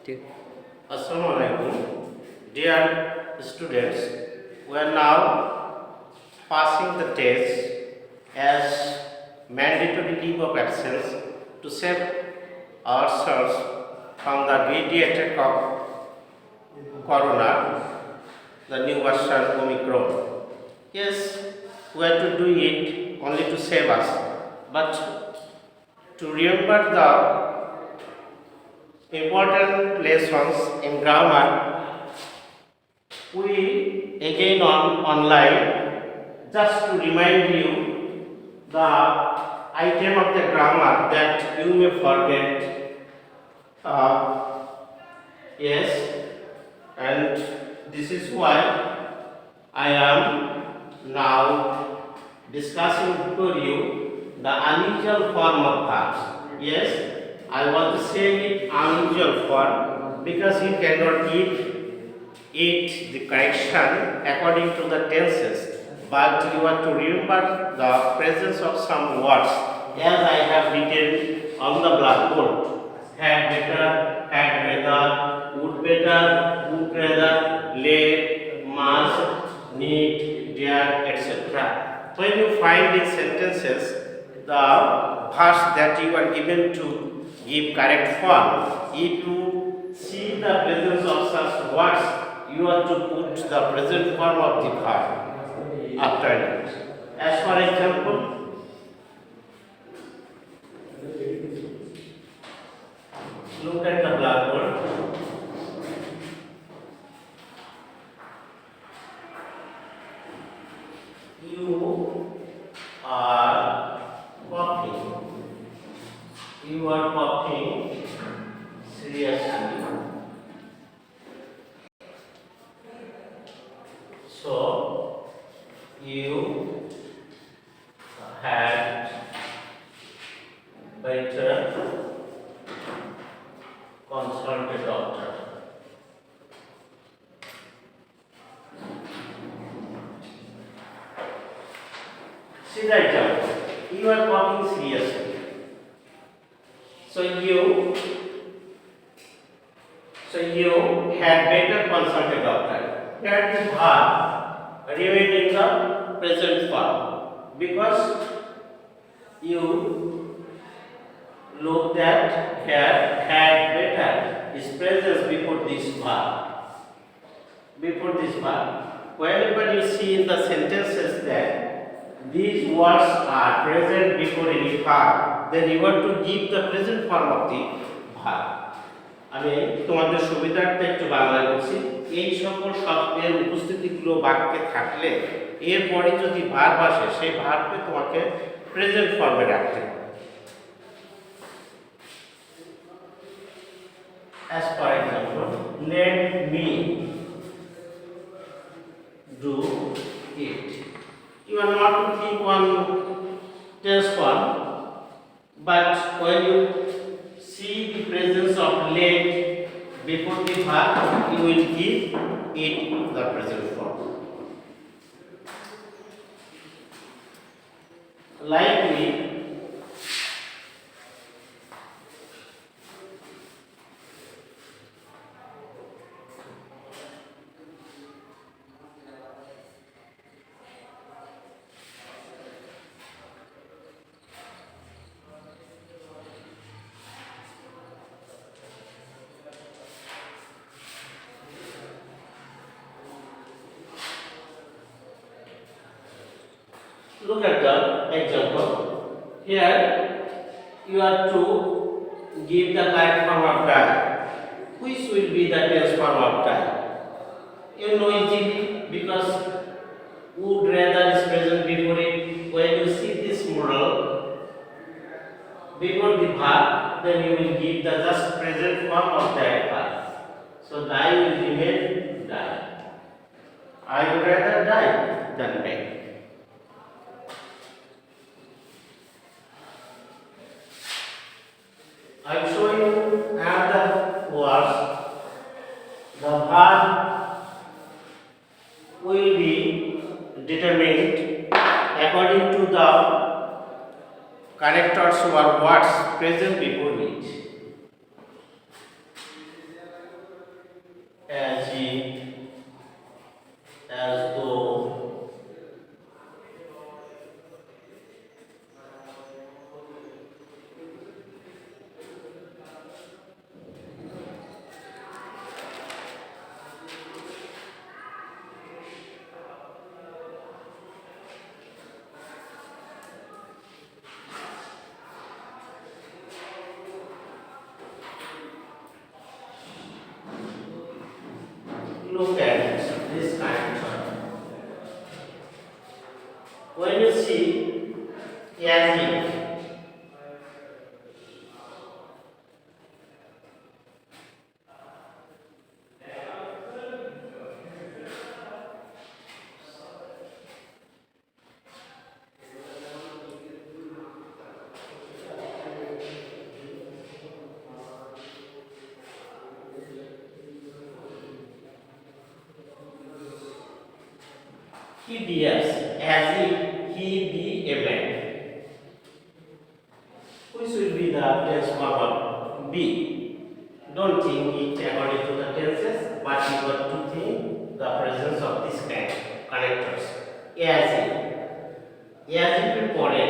ठीक. Assalamualaikum, dear students. We are now passing the test as mandatory leave of absence to save ourselves from the greedy attack of Corona, the new version Omicron. Yes, we have to do it only to save us, but to remember the important lessons in grammar, we again online just to remind you the item of the grammar that you may forget. Yes, and this is why I am now discussing for you the unusual form of verbs. Yes, I want to say it unusual form because you cannot give it the correction according to the tenses, but you have to remember the presence of some words as I have written on the blackboard. Had better, had rather, would better, would rather, lay, must, need, dare, etc. When you find these sentences, the verbs that you are given to give correct form, if you see the presence of such words, you have to put the present form of the verb after it. As for example, look at the blackboard. You are coughing. You are coughing seriously. So, you had better consult a doctor. See the example. You are coughing seriously. So you had better consult a doctor. That is verb remain in the present form because you looked at had better is present before this verb. Before this verb. Whenever you see in the sentences that these words are present before any verb, then you have to give the present form of the verb. আমি তোমাদের সুবিধার্থে একটু বাংলায় বলছি। এই সকল শব্দের উপস্থিতিগুলো বাক্যে থাকলে এরপরে যদি ভার্ব আসে সেই ভার্বকে তোমাকে প্রেজেন্ট ফর্মে রাখতে হবে। As for example, let me do it. You are not to keep one tense form, but when you see the presence of let before the verb, you will give it the present form. Likely, look at the example. Here you are to give the correct form of die. Which will be the tense form of die? You know easily because would rather is present before it. When you see this moral before the verb, then you will give the just present form of that verb. So die will remain die. I would rather die than beg. I am showing you another words. The verb will be determined according to the characters or words present before it. EDS, as if he be a man. Which will be the tense form of be? Don't think it according to the tenses, but you got to think the presence of this kind of connectors. As if এর পরে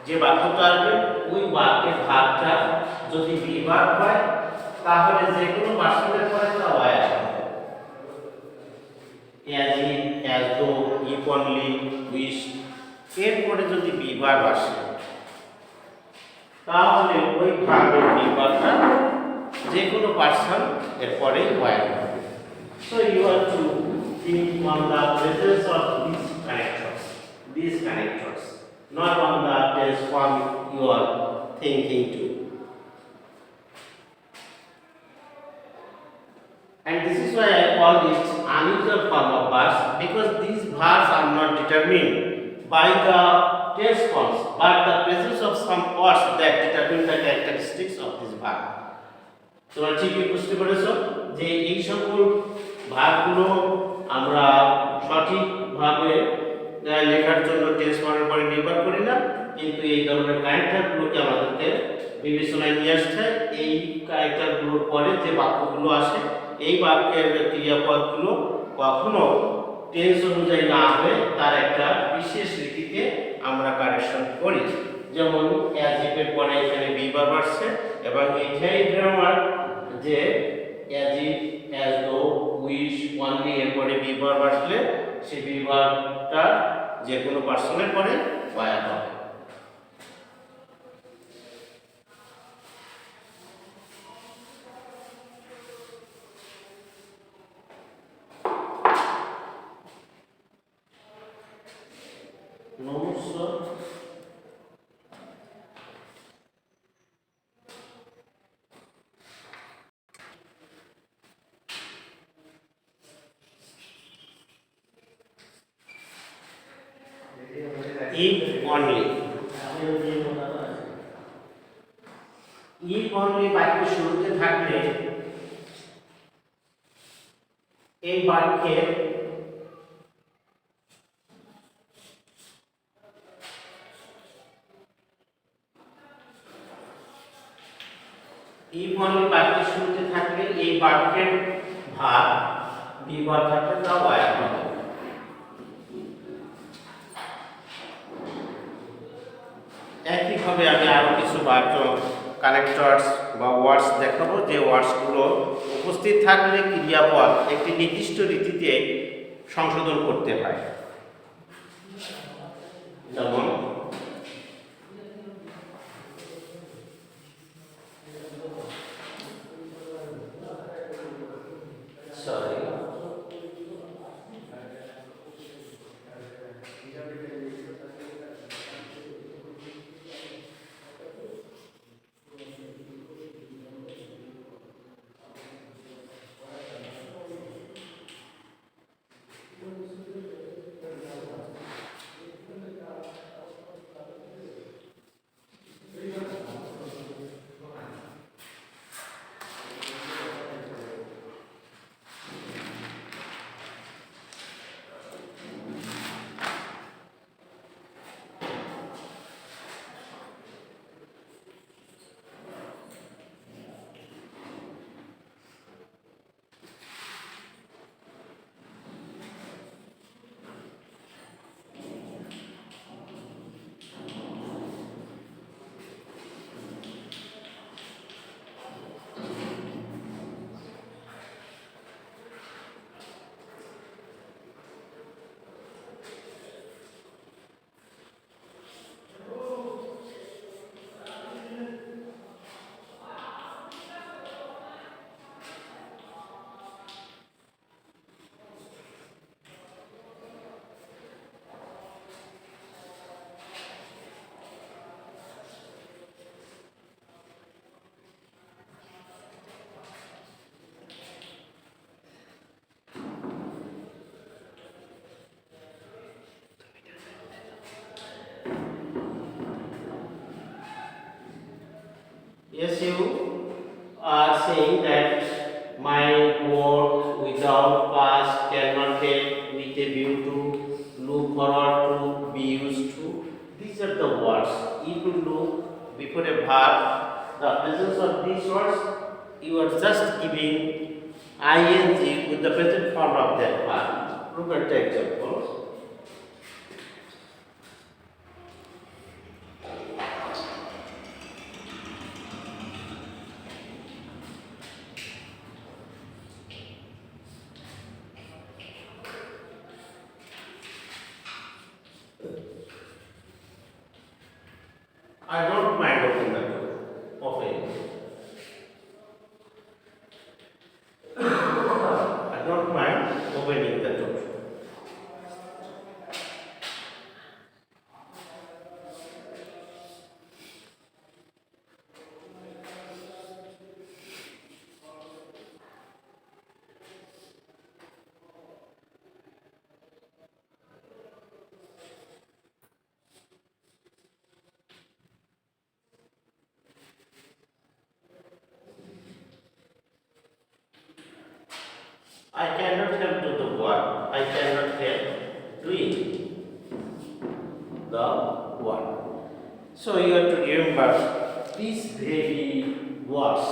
যে বাক্যটা আসবে ওই বাক্যের ভাগটা যদি বিভাগ হয় তাহলে যে কোনো পার্সনের পরে তা হয় আসবে। as if, as though, if only, wish এর পরে যদি বিভাগ আসে তাহলে ওই ভাগের বিভাগটা যে কোনো পার্সন এর পরেই হয়। So you have to think on the presence of these connectors, not on the tense form you are thinking to. And this is why I call it unusual form of verbs, because these verbs are not determined by the tense forms, but the presence of some words that determine the characteristics of this verb. তোমরা ঠিকই বুঝতে পেরেছো যে এই সকল ভাগগুলো আমরা সঠিকভাবে লেখার জন্য টেন্স ফর্মের উপরে নির্ভর করি না, কিন্তু এই ধরনের ক্যারেক্টারগুলোকে আমাদেরকে বিবেচনায় নিয়ে আসতে এই ক্যারেক্টারগুলোর পরে যে বাক্যগুলো আসে এই বাক্যের ক্রিয়াপদগুলো কখনো টেন্স অনুযায়ী না হয়ে তার একটা বিশেষ রীতিতে আমরা কারেকশন করি। যেমন অ্যাজ ইফ এর পরে এখানে বি ভার্ব আসছে এবং এইটাই গ্রামার যে as if, as though, wish, only এর পরে বি ভার্ব আসলে সেই বি ভার্বটা যে কোনো পার্সনের পরে পাওয়া হবে। নমস্কার। if only, if only বাক্য শুরুতে থাকলে এই বাক্যের if only বাক্য শুরুতে থাকলে এই বাক্যের ভাগ বিভাগ থাকলে তা হয় হবে। একইভাবে আমি আরো কিছু বাক্য কানেক্টরস বা ওয়ার্ডস দেখাবো যে ওয়ার্ডসগুলো উপস্থিত থাকলে ক্রিয়াপদ একটি নির্দিষ্ট রীতিতে সংশোধন করতে হয়। যেমন yes, you are saying that my work without past cannot help with a view to could look before a verb, the presence of these words, you are just giving ing with the present form of that verb. Look at the example. I don't mind opening the door. Open. I don't mind opening the door. I cannot help do the work. I cannot help doing the work. So you have to remember these very words.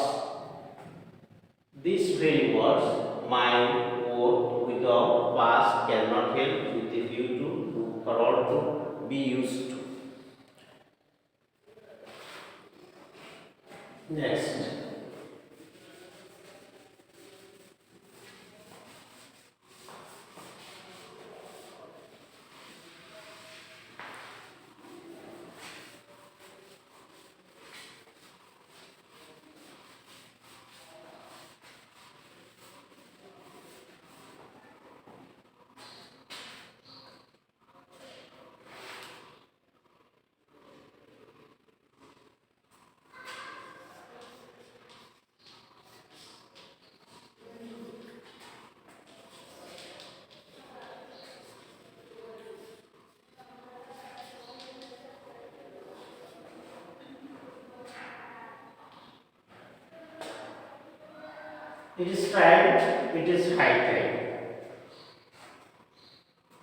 These very words, mind, word, without, past, cannot help with the view to, do, or all to be used to. Next. It is time, it is high time.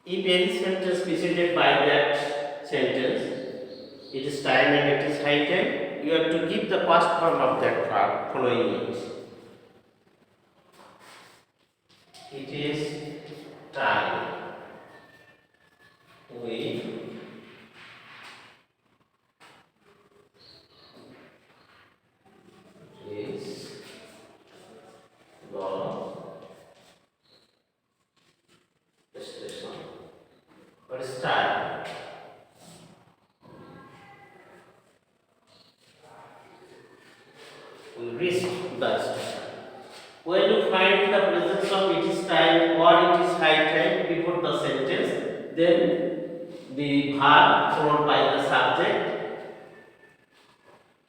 If any sentence preceded by that sentence, it is time and it is high time, you have to give the past form of that verb following it. It is time. We is the station. What is time? We reach the station. When you find the presence of it is time or it is high time before the sentence, then the verb followed by the subject,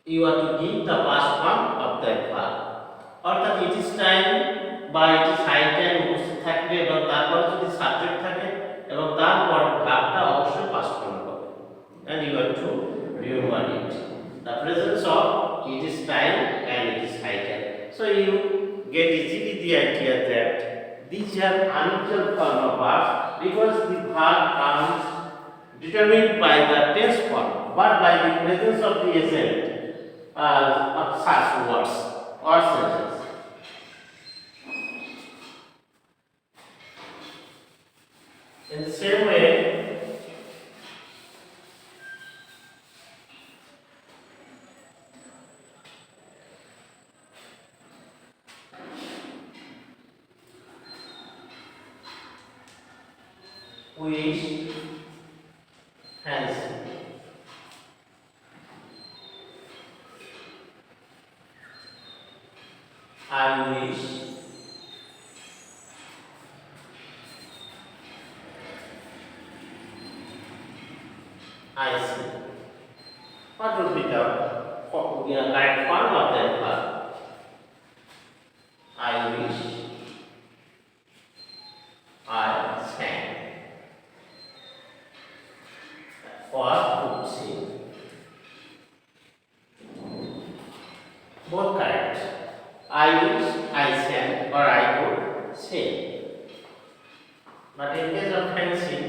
you have to give the past form of that verb. অর্থাৎ it is time বা it is high time উপস্থিত থাকবে এবং তারপর যদি subject থাকে এবং তারপর ভার্বটা অবশ্যই পাস্ট ফর্ম হবে, and you have to remember it, the presence of it is time and it is high time. So you get easily the idea that these are unusual form of verbs because the verb comes determined by the tense form but by the presence of the agent of such words or sentence. In the same way, wish, fancy. I wish, I see. What would be the right form of that verb? I wish, I sang. Or could sing. Both correct. I wish, I sang, or I could sing. But in case of fancy,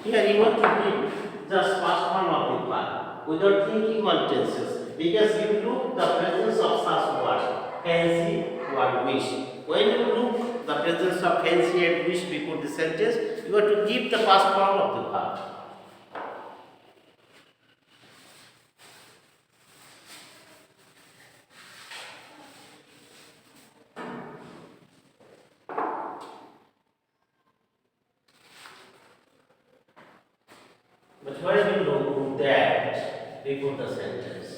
Here you want to give just past form of the verb without thinking on tenses, because you look the presence of such word, fancy or wish. When you look the presence of fancy and wish before the sentence, you have to give the past form of the verb. But why we don't do that before the sentence?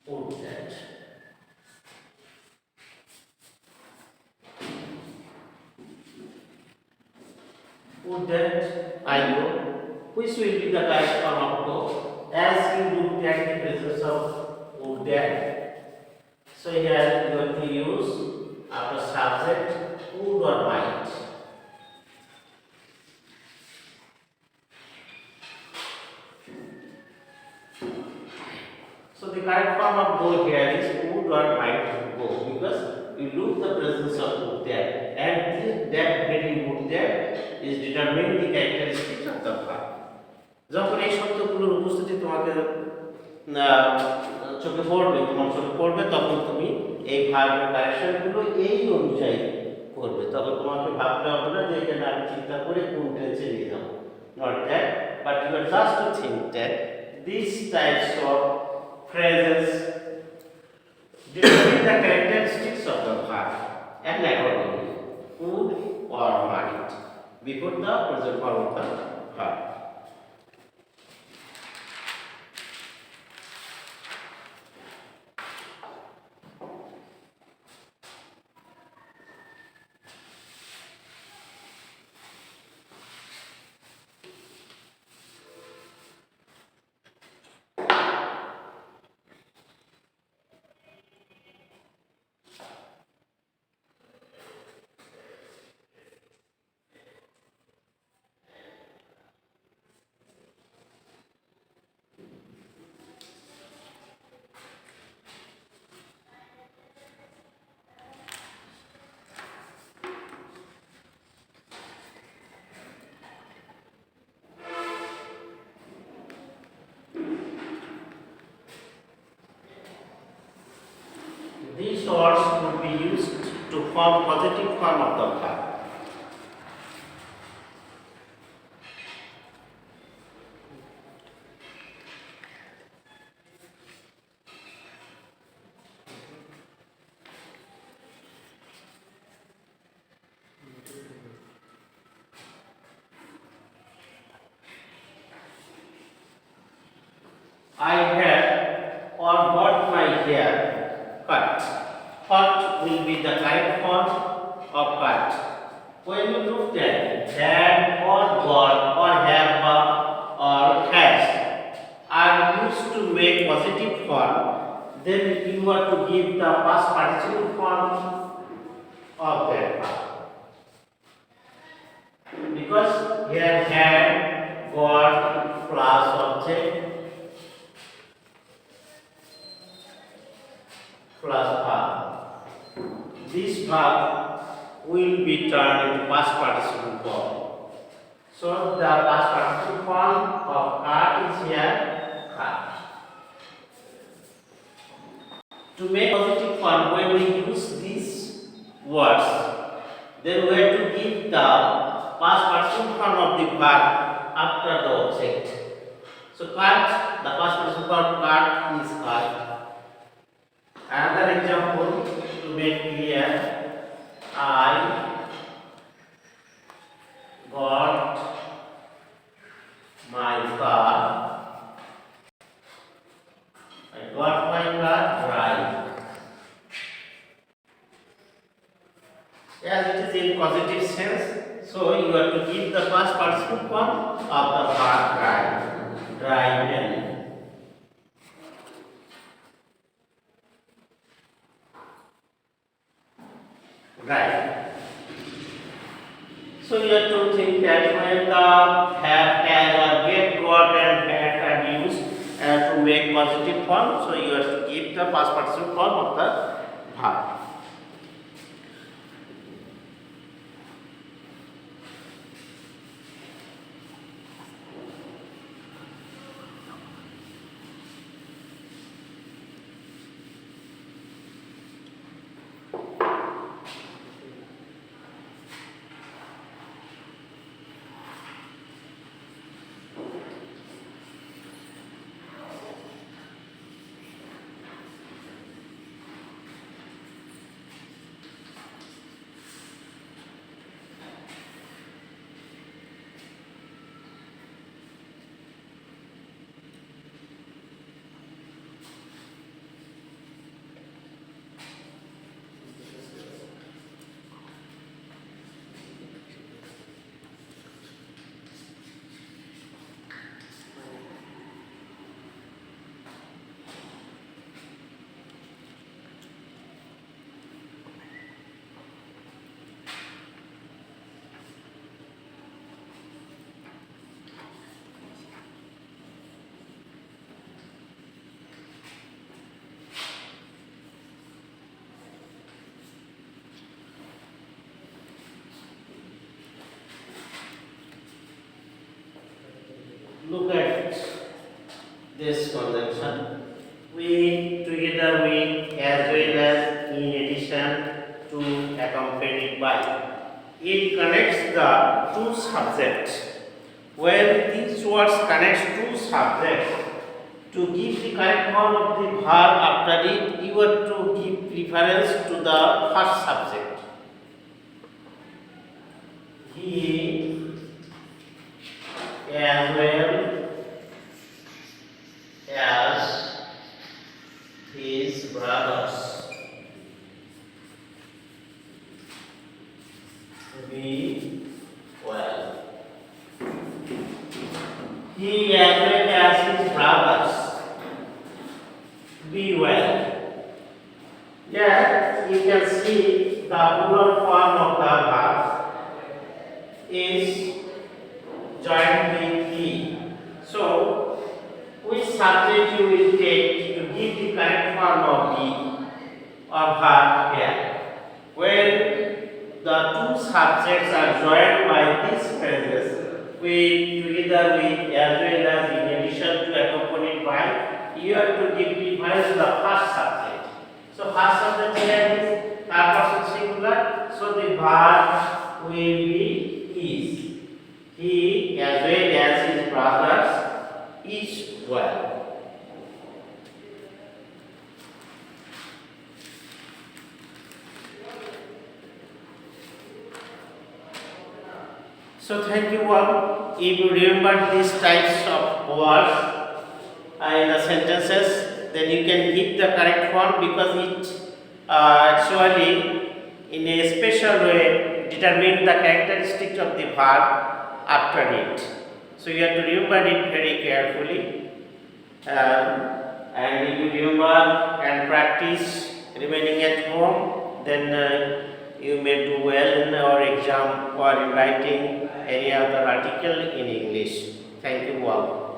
Put that. Put that, I go. Which will be the correct form of go? As you look at the presence of put that. So here you have to use after subject would or might. So the correct form of go here is would or might go, because you look the presence of would there, and this that very would there is determining the characteristics of the verb. যখন এই শব্দগুলোর উপস্থিতি তোমাকে চোখে পড়বে, তোমার চোখে পড়বে, তখন তুমি এই ভার্বের কারেকশনগুলো এই অনুযায়ী করবে। তখন তোমাকে ভাবতে হবে না যে এখানে আমি চিন্তা করে কোন টেন্সে নিয়ে যাবো, not that, but you are just to think that this types of phrases determine the characteristics of the verb and accordingly would or might before the present form of the verb. These words would be used to form positive form of the verb. I have or got my hair cut. What will be the right form of cut? When you look at had or got or have or has are used to make positive form, then you are to give the past participle form of that verb. Because here had, got plus object plus verb. This verb will be turned into past participle form. So the past participle form of cut is here cut. To make positive form, when we use these words, then we have to give the past participle form of the verb after the object. So cut, the past participle form cut is cut. Another example to make clear, I got my car. I got my car right. As it is in positive sense, so you have to give the past participle form of the verb drive. Driven. Right. So you have to think that when the have, has, or get, got, and had are used to make positive form, so you have to give the past participle form of the verb. look at this conjunction. With, together with, as well as, in addition to, accompanied by. It connects the two subjects. When these words connect two subjects, to give the correct form of the verb after it, you have to give preference to the first subject. He, as well as his brothers, be well. He, as well as his brothers, be well. Here you can see the plural form of the verb is joined with he. So, which subject you will take to give the correct form of be or verb here? When the two subjects are joined by these phrases, with, together with, as well as, in addition to, accompanied by, you have to give preference to the first subject. So first subject here is third person singular, so the verb will be is. He, as well as his brothers, is well. So thank you all. If you remember these types of words in the sentences, then you can give the correct form, because it actually in a special way determine the characteristics of the verb after it. So you have to remember it very carefully, and if you remember and practice remaining at home, then you may do well in your exam or in writing any other article in English. Thank you all.